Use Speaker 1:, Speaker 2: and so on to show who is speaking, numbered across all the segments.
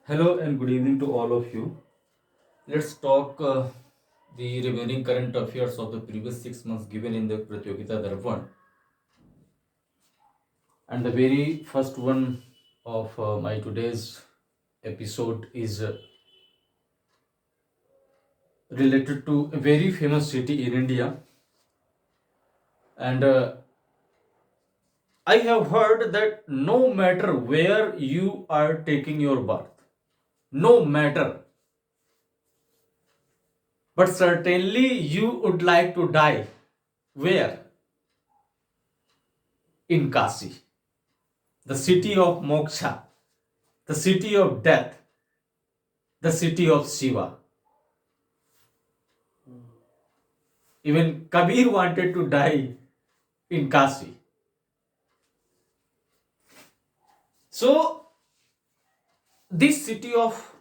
Speaker 1: Hello and good evening to all of you. Let's talk the remaining current affairs of the previous 6 months given in the Pratyogita Darpan. And the very first one of my today's episode is related to a very famous city in India. And I have heard that no matter where you are taking your birth, no matter, but certainly you would like to die. Where? In Kasi, the city of moksha, the city of death, the city of Shiva. Even Kabir wanted to die in Kasi. So, this city of,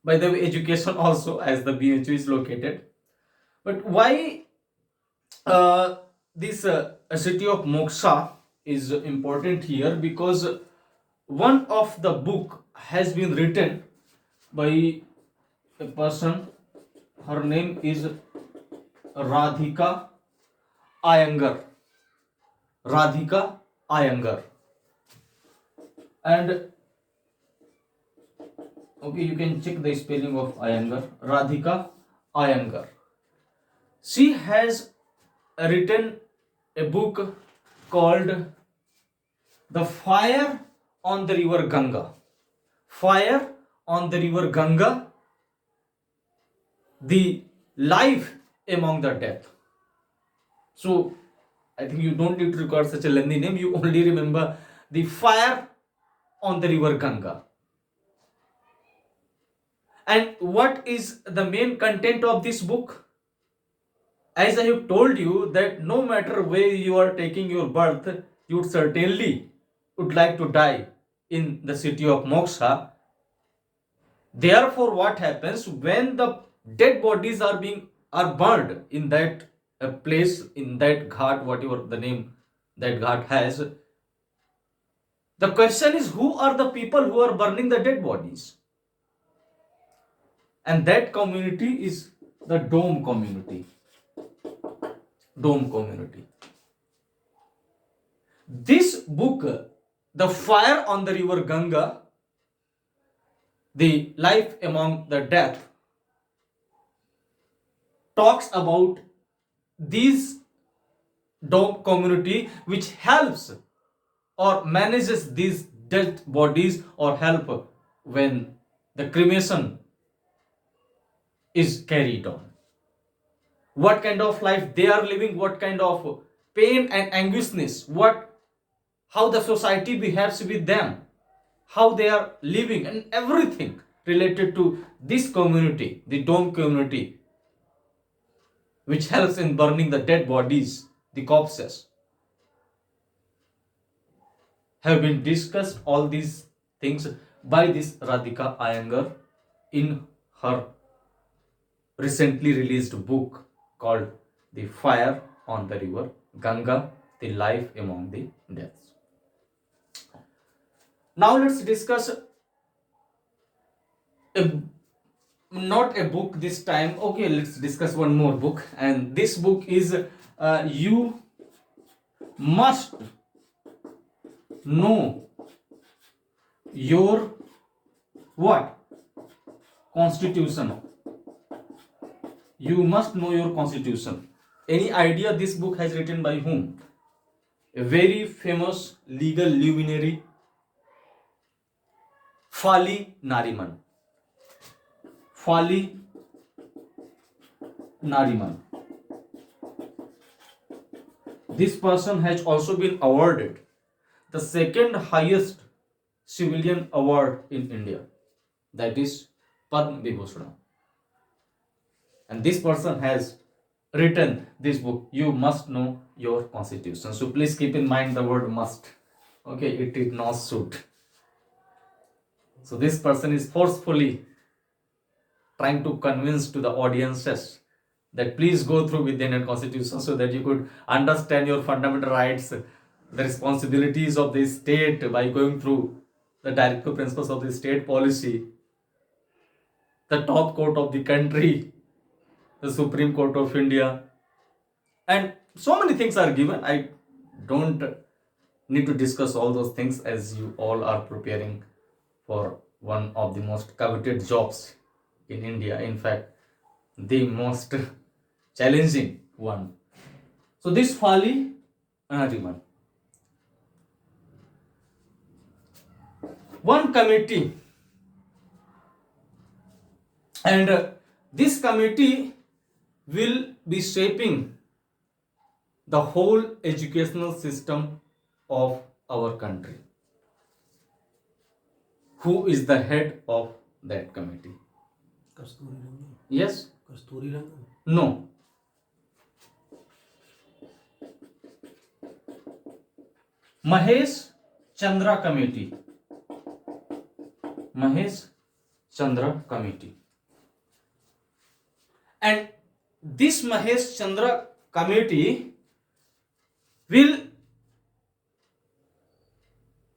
Speaker 1: by the way, education also, as the BHU is located. But why this city of Moksha is important here? Because one of the book has been written by a person. Her name is Radhika Iyengar. Radhika Iyengar. And okay, you can check the spelling of Iyengar. Radhika Iyengar. She has written a book called The Fire on the River Ganga. Fire on the River Ganga, the life among the dead. So, I think you don't need to record such a lengthy name. You only remember the fire on the river Ganga. And what is the main content of this book? As I have told you that no matter where you are taking your birth, you certainly would like to die in the city of Moksha. Therefore, what happens when the dead bodies are burned in that place, in that ghat, whatever the name that ghat has? The question is, who are the people who are burning the dead bodies? And that community is the Dome community. Dome community. This book, The Fire on the River Ganga, the life among the dead, talks about this Dome community which helps or manages these dead bodies or help when the cremation is carried on. What kind of life they are living, what kind of pain and anguishness, how the society behaves with them, how they are living, and everything related to this community, the Dome community, which helps in burning the dead bodies, the corpses, have been discussed. All these things by this Radhika Iyengar in her recently released book called The Fire on the River Ganga, the life among the deaths. Now let's discuss not a book this time. Okay, let's discuss one more book, and this book is You Must Know Your what? Constitution. You must know your constitution. Any idea this book has written by whom? A very famous legal luminary, Fali Nariman. Fali Nariman. This person has also been awarded the second highest civilian award in India, that is Padma Vibhushan. And this person has written this book, You Must Know Your Constitution. So please keep in mind the word must. Okay, it is not should. So this person is forcefully trying to convince to the audiences that please go through with the Indian Constitution so that you could understand your fundamental rights, the responsibilities of the state by going through the directive principles of the state policy, the top court of the country, the Supreme Court of India, and so many things are given. I don't need to discuss all those things as you all are preparing for one of the most coveted jobs in India. In fact, the most challenging one. So this Fali Anariman, one committee, and this committee will be shaping the whole educational system of our country. Who is the head of that committee?
Speaker 2: Kasturi Rangan.
Speaker 1: Yes?
Speaker 2: Kasturi Rangan.
Speaker 1: No. Mahesh Chandra Committee. Mahesh Chandra Committee. And this Mahesh Chandra Committee will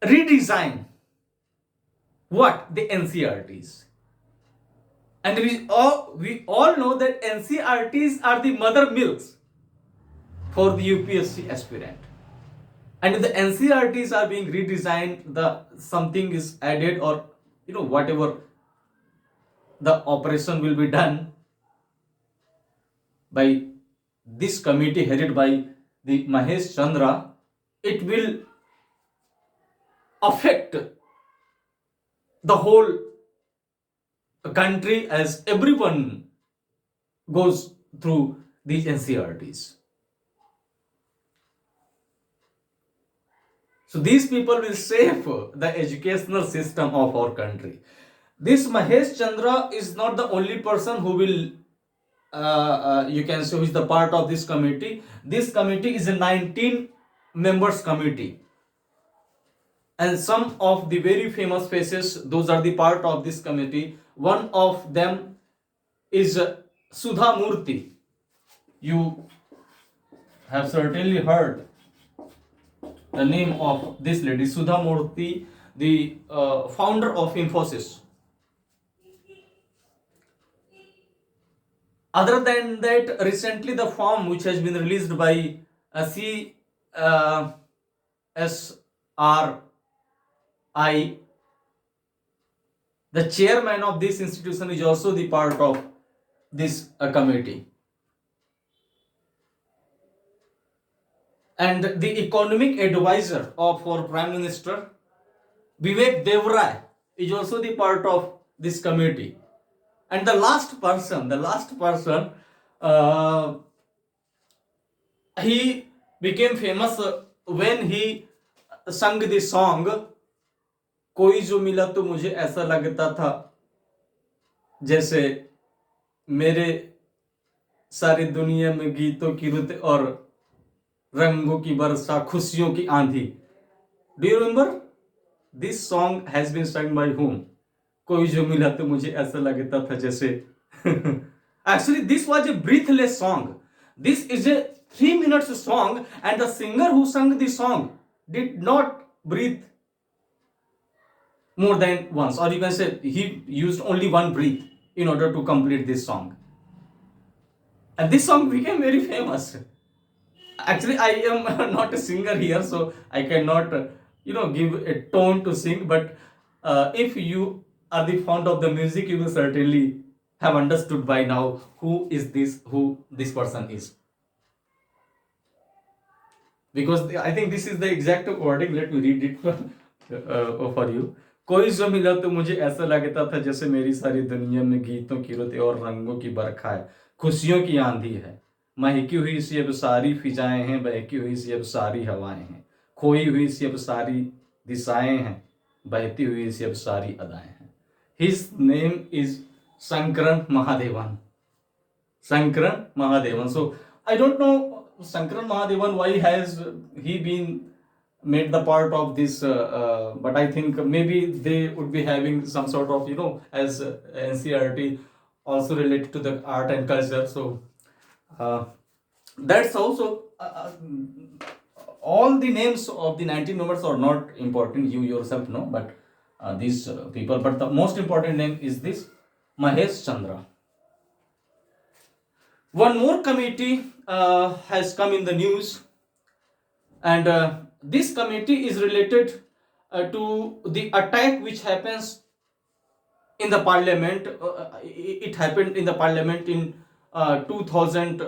Speaker 1: redesign what? The NCRTs. And we all know that NCRTs are the mother milks for the UPSC aspirant. And if the NCRTs are being redesigned, something is added, or whatever the operation will be done by this committee headed by the Mahesh Chandra, it will affect the whole country as everyone goes through these NCRTs. So these people will shape the educational system of our country. This Mahesh Chandra is not the only person who will, you can say, who is the part of this committee. This committee is a 19 members committee. And some of the very famous faces, those are the part of this committee. One of them is Sudha Murthy. You have certainly heard the name of this lady, Sudha Murthy, the founder of Infosys. Other than that, recently the form which has been released by CSRI, the chairman of this institution is also the part of this committee. And the economic advisor of our Prime Minister, Vivek Devrai, is also the part of this committee. And the last person, he became famous when he sang the song, कोई जो मिला तो मुझे ऐसा लगता था जैसे मेरे सारी दुनिया में गीतों की रुत और रंगों की वर्षा, खुशियों की आंधी. Do you remember? This song has been sung by whom? कोई जो मिला तो मुझे ऐसा लगता था जैसे. Actually, this was a breathless song. This is a 3 minutes song, and the singer who sang the song did not breathe more than once, or you can say he used only one breath in order to complete this song. And this song became very famous. Actually, I am not a singer here, so I cannot give a tone to sing, but if you are the fond of the music, you will certainly have understood by now who this person is. Because I think this is the exact wording. Let me read it for you. कोई जो मिला तो मुझे ऐसा लगता था जैसे मेरी सारी दुनिया में गीतों की रुत और रंगों की बरखा है, खुशियों की आंधी है, महकी हुई सी अब सारी फिजाएं हैं, बहकी हुई सी अब सारी हवाएं हैं, खोई हुई सी अब सारी दिशाएं हैं, बहती हुई सी अब सारी अदाएं हैं. His name is Sankaran Mahadevan. Sankaran Mahadevan. So I don't know Sankaran Mahadevan, why has he been made the part of this, but I think maybe they would be having some sort of, as NCRT also related to the art and culture. So that's also all the names of the 19 members are not important, you yourself know, but these people, but the most important name is this Mahesh Chandra. One more committee has come in the news, and this committee is related to the attack which happens in the parliament. It happened in the parliament in 2000,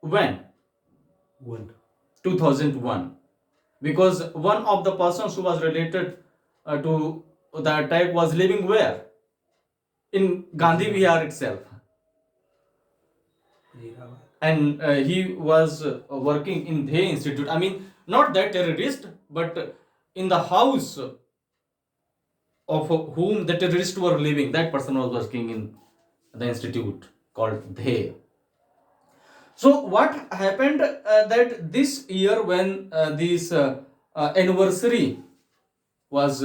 Speaker 1: when
Speaker 2: One.
Speaker 1: 2001, because one of the persons who was related to the attack was living where? In Gandhi Vihar itself,
Speaker 2: Hyderabad.
Speaker 1: and he was working in the institute. I mean, not that terrorist, but in the house of whom the terrorists were living, that person was working in the institute called Dhey. So what happened that this year, when this anniversary was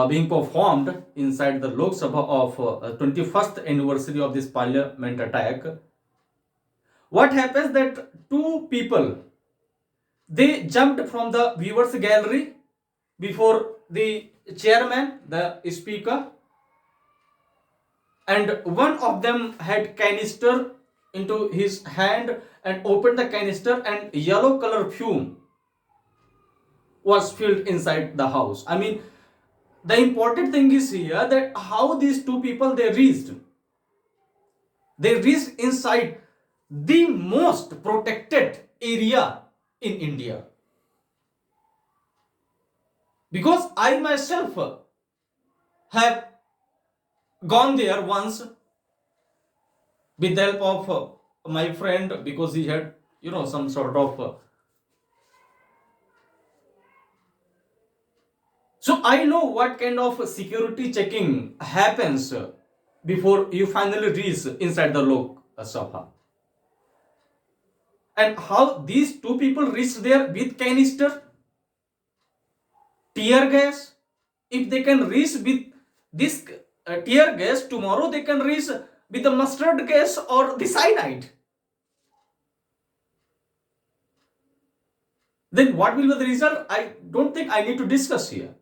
Speaker 1: being performed inside the Lok Sabha of 21st anniversary of this parliament attack, what happens that two people, they jumped from the viewers gallery before the chairman, the speaker, and one of them had canister into his hand and opened the canister, and yellow color fume was filled inside the house. I mean, the important thing is here that how these two people they reached inside the most protected area in India. Because I myself have gone there once with the help of my friend, because he had, some sort of so I know what kind of security checking happens before you finally reach inside the Lok Sabha, and how these two people reached there with canister, tear gas. If they can reach with this tear gas, tomorrow they can reach with the mustard gas or the cyanide. Then what will be the result? I don't think I need to discuss here.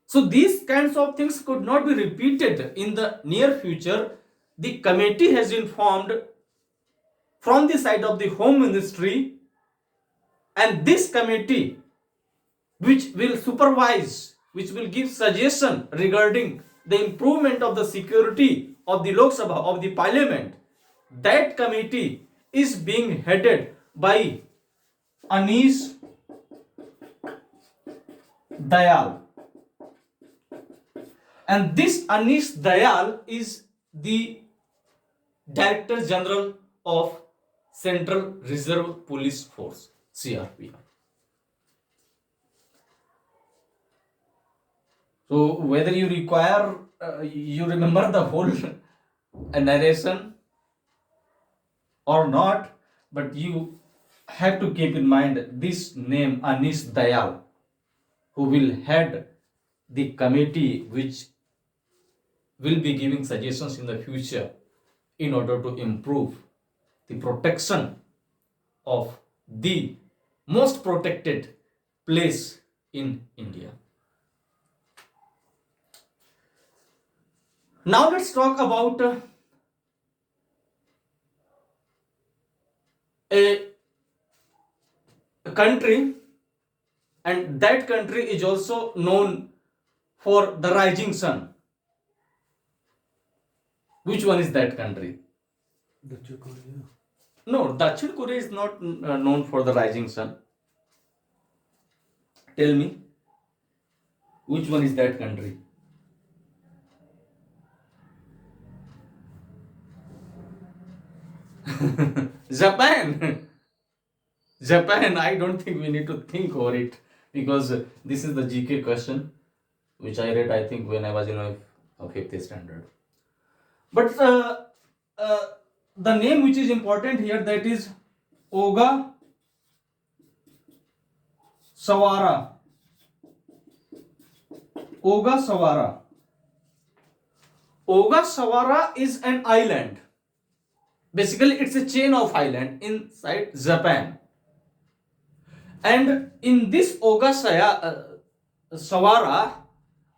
Speaker 1: So these kinds of things could not be repeated in the near future. The committee has been formed from the side of the Home Ministry, and this committee, which will supervise, which will give suggestion regarding the improvement of the security of the Lok Sabha, of the Parliament, that committee is being headed by Anish Dayal. And this Anish Dayal is the Director General of Central Reserve Police Force, CRPF. So whether you require, you remember the whole narration or not, but you have to keep in mind this name, Anish Dayal, who will head the committee which will be giving suggestions in the future in order to improve the protection of the most protected place in India. Now let's talk about a country, and that country is also known for the rising sun. Which one is that country?
Speaker 2: Dakshin Korea.
Speaker 1: No, Dakshina Korea is not known for the rising sun. Tell me, which one is that country? Japan. Japan. I don't think we need to think over it, because this is the GK question which I read, I think, when I was in a fifth standard. But the name which is important here, that is Oga Sawara. Oga Sawara. Oga Sawara is an island. Basically, it's a chain of island inside Japan. And in this Sawara,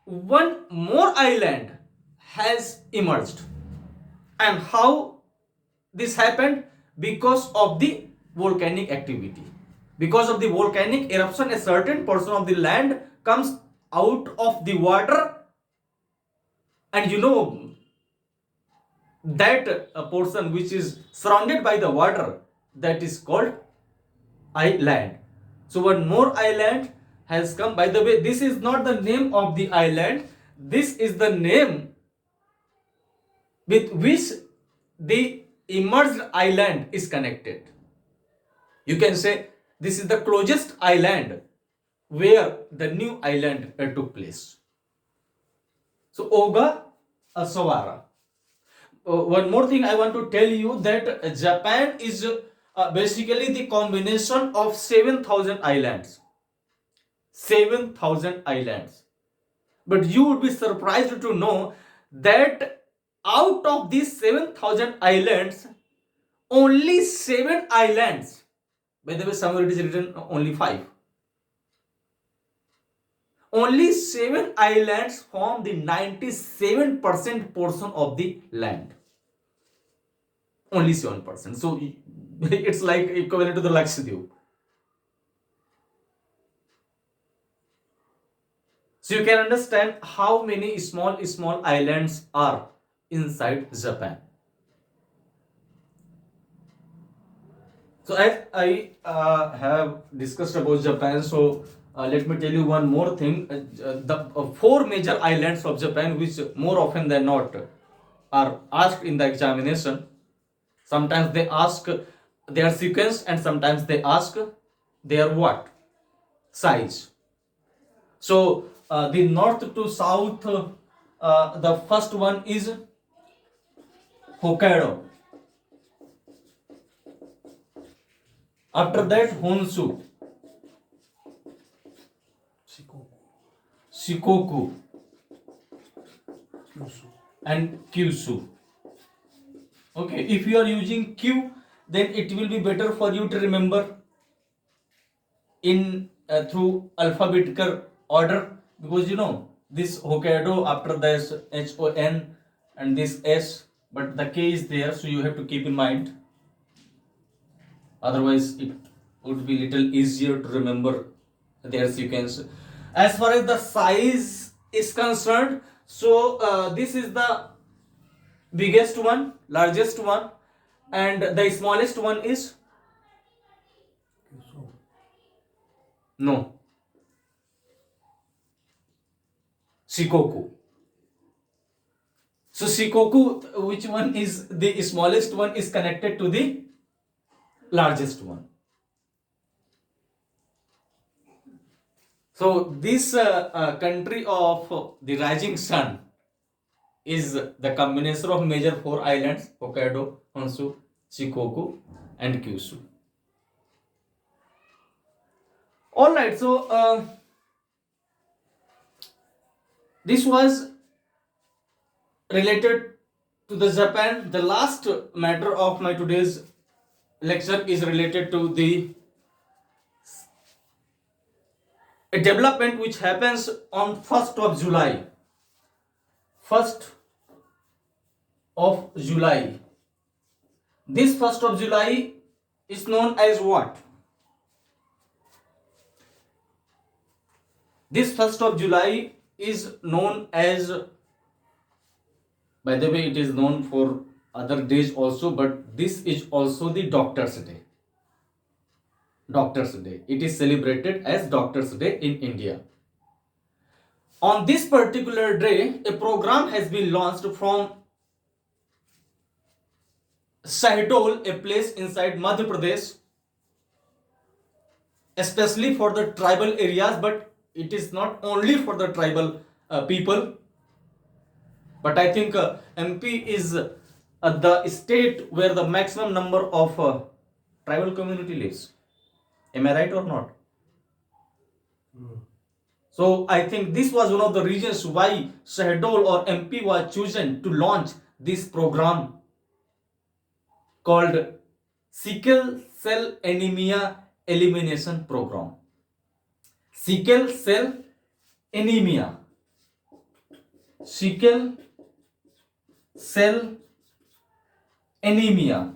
Speaker 1: one more island has emerged. And how this happened? Because of the volcanic activity. Because of the volcanic eruption, a certain portion of the land comes out of the water, and that portion which is surrounded by the water, that is called island. So one more island has come. By the way, this is not the name of the island, this is the name with which the emerged island is connected. You can say this is the closest island where the new island took place. So Oga Sawara. One more thing I want to tell you, that Japan is basically the combination of 7,000 islands. 7,000 islands. But you would be surprised to know that out of these 7,000 islands, only 7 islands, by the way, somewhere it is written only 5. Only 7 islands form the 97% portion of the land. Only 7%. So it's like equivalent to the Lakshadweep. So you can understand how many small islands are inside Japan. So as I have discussed about Japan, so let me tell you one more thing. The 4 major islands of Japan, which more often than not are asked in the examination. Sometimes they ask their sequence, and sometimes they ask their what? Size. So the north to south, the first one is Hokkaido. After that, Honshu, Shikoku,
Speaker 2: Kyushu.
Speaker 1: and Kyushu. Okay, if you are using Q, then it will be better for you to remember in through alphabetical order, because this Hokkaido, after this HON and this S, but the K is there, so you have to keep in mind. Otherwise, it would be little easier to remember their sequence. As far as the size is concerned, so this is the biggest one, largest one, and the smallest one is
Speaker 2: Kyushu.
Speaker 1: no, Shikoku. So Shikoku, which one is the smallest one, is connected to the largest one. So this country of the rising sun is the combination of major 4 islands: Hokkaido, Honshu, Shikoku, and Kyushu. All right, so this was related to the Japan. The last matter of my today's lecture is related to the a development which happens on 1st of July. 1st of July. This 1st of July is known as what? This 1st of July is known as, by the way, it is known for other days also, but this is also the Doctor's Day. Doctor's Day. It is celebrated as Doctor's Day in India. On this particular day, a program has been launched from Shahdol, a place inside Madhya Pradesh, especially for the tribal areas, but it is not only for the tribal people. But I think MP is the state where the maximum number of tribal community lives. Am I right or not? So I think this was one of the reasons why Shahdol or MP was chosen to launch this program called Sickle Cell Anemia Elimination Program. Sickle Cell anemia, sickle cell anemia.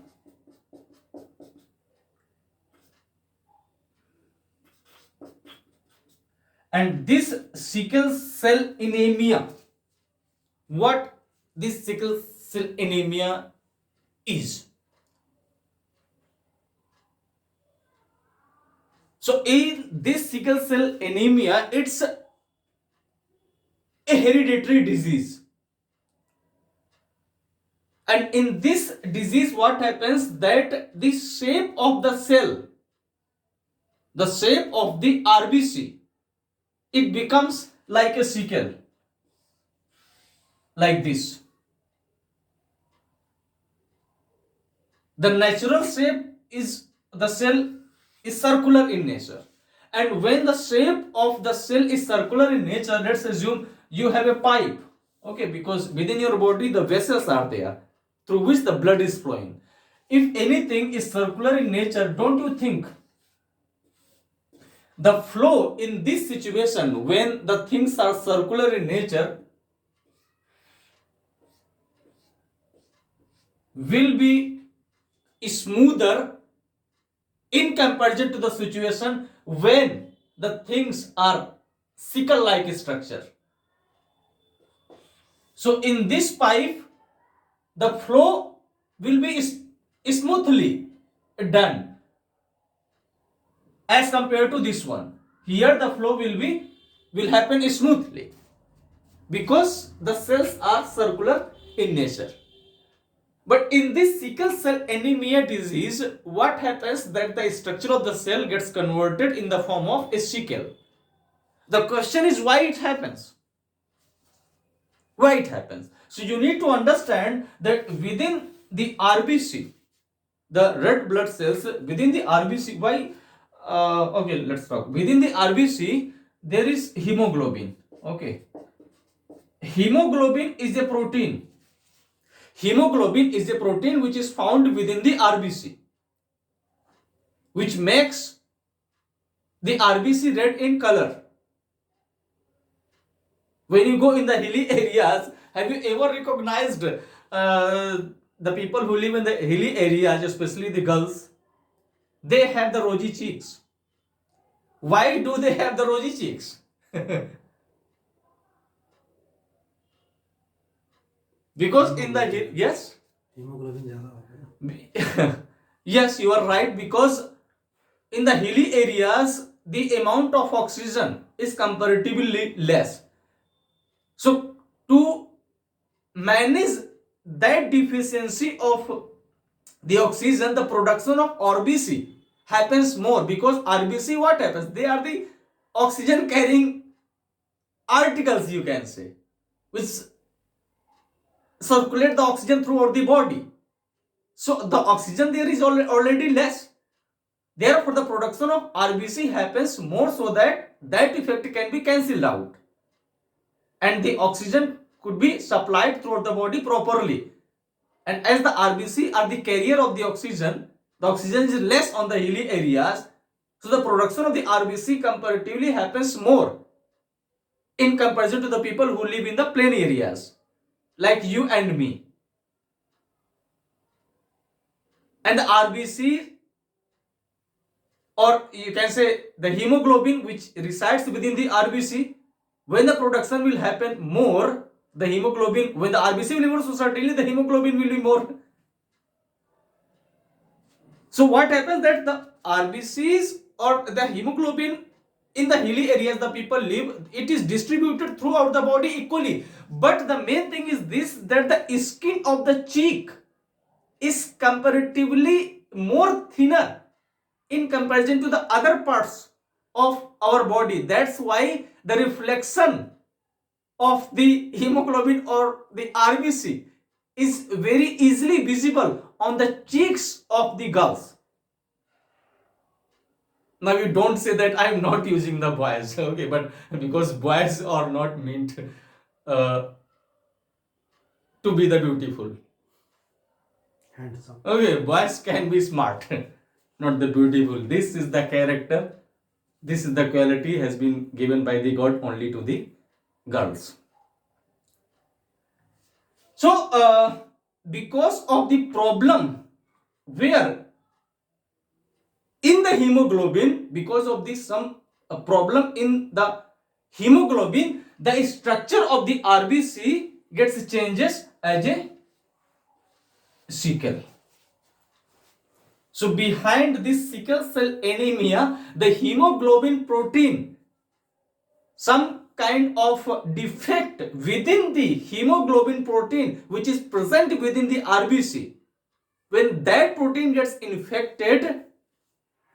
Speaker 1: And this sickle cell anemia, what this sickle cell anemia is? So in this sickle cell anemia, it's a hereditary disease. And in this disease, what happens that the shape of the cell, the shape of the RBC, it becomes like a sickle, like this. The natural shape is the cell is circular in nature. And when the shape of the cell is circular in nature, let's assume you have a pipe, okay, because within your body the vessels are there through which the blood is flowing. If anything is circular in nature, don't you think the flow in this situation, when the things are circular in nature, will be smoother in comparison to the situation when the things are sickle like structure? So in this pipe, the flow will be smoothly done as compared to this one. Here the flow will happen smoothly because the cells are circular in nature. But in this sickle cell anemia disease, what happens that the structure of the cell gets converted in the form of a sickle. The question is why it happens. Why it happens? So you need to understand that within the RBC, the red blood cells within the RBC, why? Okay, let's talk. Within the RBC, there is hemoglobin. Okay, hemoglobin is a protein. Hemoglobin is a protein which is found within the RBC, which makes the RBC red in color. When you go in the hilly areas, have you ever recognized the people who live in the hilly areas, especially the girls? They have the rosy cheeks. Why do they have the rosy cheeks? Because in the yes,
Speaker 2: hemoglobin ज़्यादा होता है.
Speaker 1: yes, you are right. Because in the hilly areas, the amount of oxygen is comparatively less. So to manage that deficiency of the oxygen, the production of RBC happens more, because RBC, what happens? They are the oxygen carrying articles, you can say, which circulate the oxygen throughout the body. So the oxygen there is already less. Therefore, the production of RBC happens more, so that that effect can be cancelled out and the oxygen could be supplied throughout the body properly. And as the RBC are the carrier of the oxygen is less on the hilly areas, so the production of the RBC comparatively happens more in comparison to the people who live in the plain areas, like you and me. And the RBC, or you can say the hemoglobin which resides within the RBC, when the production will happen more, the hemoglobin, when the RBC will be more, so certainly the hemoglobin will be more. So what happens that the RBCs or the hemoglobin in the hilly areas the people live, it is distributed throughout the body equally. But the main thing is this, that the skin of the cheek is comparatively more thinner in comparison to the other parts of our body. That's why the reflection of the hemoglobin or the RBC is very easily visible on the cheeks of the girls. Now you don't say that I am not using the boys, okay, but because boys are not meant uh, to be the beautiful.
Speaker 2: handsome.
Speaker 1: Okay, boys can be smart, not the beautiful. This is the character this is the quality has been given by the God only to the girls. So because of the problem where in the hemoglobin, because of this some problem in the hemoglobin, the structure of the RBC gets changes as a sickle. So behind this sickle cell anemia, the hemoglobin protein, some kind of defect within the hemoglobin protein which is present within the RBC, when that protein gets infected,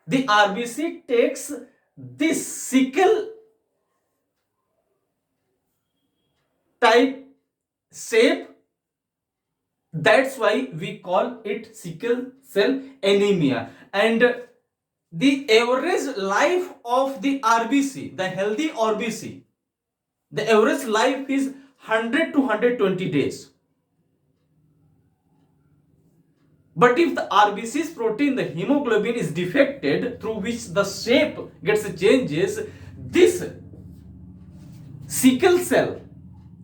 Speaker 1: the RBC takes this sickle type shape. That's why we call it sickle cell anemia. And the average life of the RBC, the healthy RBC, the average life is 100 to 120 days. But if the RBC's protein, the hemoglobin is defected, through which the shape gets changes, this sickle cell,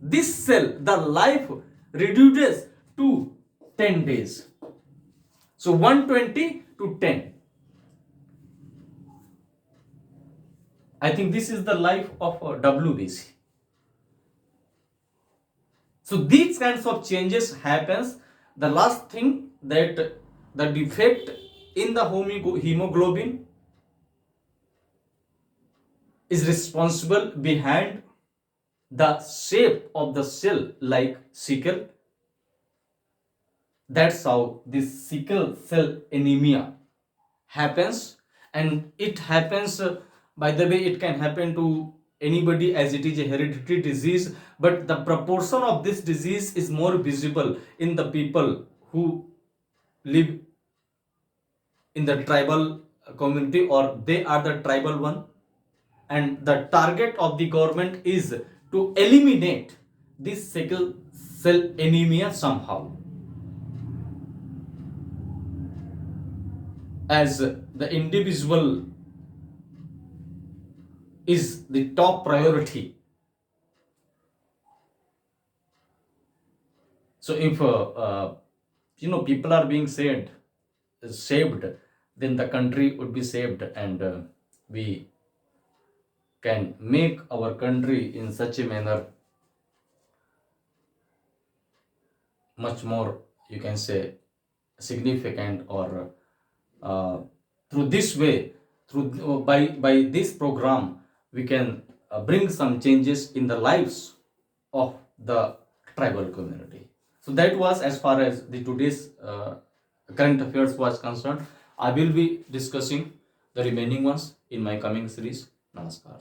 Speaker 1: this cell, the life reduces to 10 days. So 120 to 10. I think this is the life of WBC. So these kinds of changes happens. The last thing, that the defect in the hemoglobin is responsible behind the shape of the cell like sickle. That's how this sickle cell anemia happens. And it happens, by the way, it can happen to anybody as it is a hereditary disease, but the proportion of this disease is more visible in the people who live in the tribal community, or they are the tribal one. And the target of the government is to eliminate this sickle cell anemia somehow, as the individual is the top priority. So if people are being saved, then the country would be saved, and we can make our country in such a manner much more, you can say, significant, or through this way, through by this program, we can bring some changes in the lives of the tribal community. So that was as far as the today's current affairs was concerned. I will be discussing the remaining ones in my coming series. Namaskar.